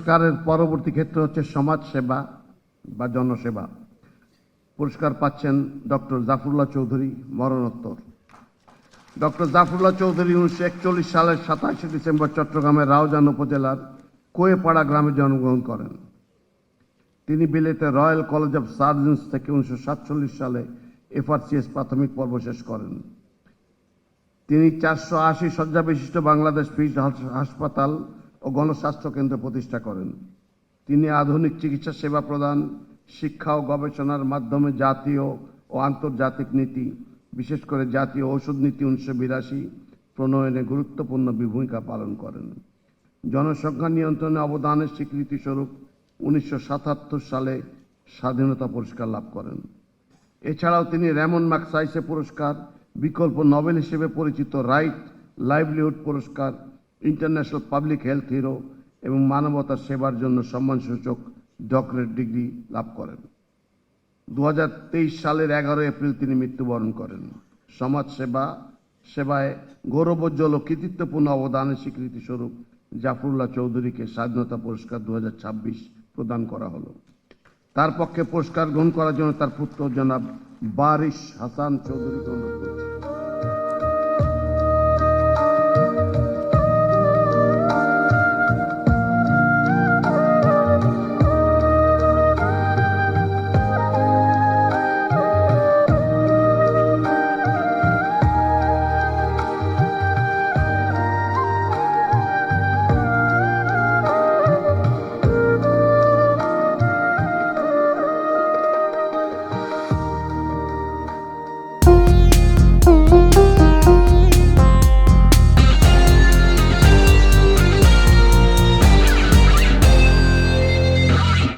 পুরস্কারের পরবর্তী ক্ষেত্র হচ্ছে সমাজ সেবা বা জনসেবা। পুরস্কার পাচ্ছেন ডক্টর জাফরুল্লাহ চৌধুরী, মরণোত্তর। ডক্টর জাফরুল্লাহ চৌধুরী 1941 সালের 27 ডিসেম্বর চট্টগ্রামের রাউজান উপজেলার কোয়েপাড়া গ্রামে জন্মগ্রহণ করেন। তিনি বিলেতে রয়্যাল কলেজ অফ সার্জনস থেকে 1947 সালে FRCS প্রাথমিক পর্ব শেষ করেন। তিনি 480 শয্যা বিশিষ্ট বাংলাদেশ ফিল্ড হাসপাতাল ও গণস্বাস্থ্য কেন্দ্র প্রতিষ্ঠা করেন। তিনি আধুনিক চিকিৎসা সেবা প্রদান, শিক্ষা ও গবেষণার মাধ্যমে জাতীয় ও আন্তর্জাতিক নীতি, বিশেষ করে জাতীয় ঔষধ নীতি 1982 প্রণয়নে গুরুত্বপূর্ণ ভূমিকা পালন করেন। জনসংখ্যা নিয়ন্ত্রণে অবদানের স্বীকৃতি স্বরূপ 1977 সালে স্বাধীনতা পুরস্কার লাভ করেন। এছাড়াও তিনি রেমন ম্যাগসাইসে পুরস্কার, বিকল্প নোবেল হিসেবে পরিচিত রাইট লাইভলিহুড পুরস্কার, ইন্টারন্যাশনাল পাবলিক হেলথ হিরো এবং মানবতার সেবার জন্য সম্মানসূচক ডক্টরেট ডিগ্রি লাভ করেন। 2023 সালের 11 এপ্রিল তিনি মৃত্যুবরণ করেন। সমাজ সেবায় গৌরবোজ্জ্বল ও কৃতিত্বপূর্ণ অবদানের স্বীকৃতি স্বরূপ জাফরুল্লাহ চৌধুরীকে স্বাধীনতা পুরস্কার 2026 প্রদান করা হলো। তার পক্ষে পুরস্কার গ্রহণ করার জন্য তার পুত্র জনাব বারিশ হাসান চৌধুরীকে অনুরোধ করছি।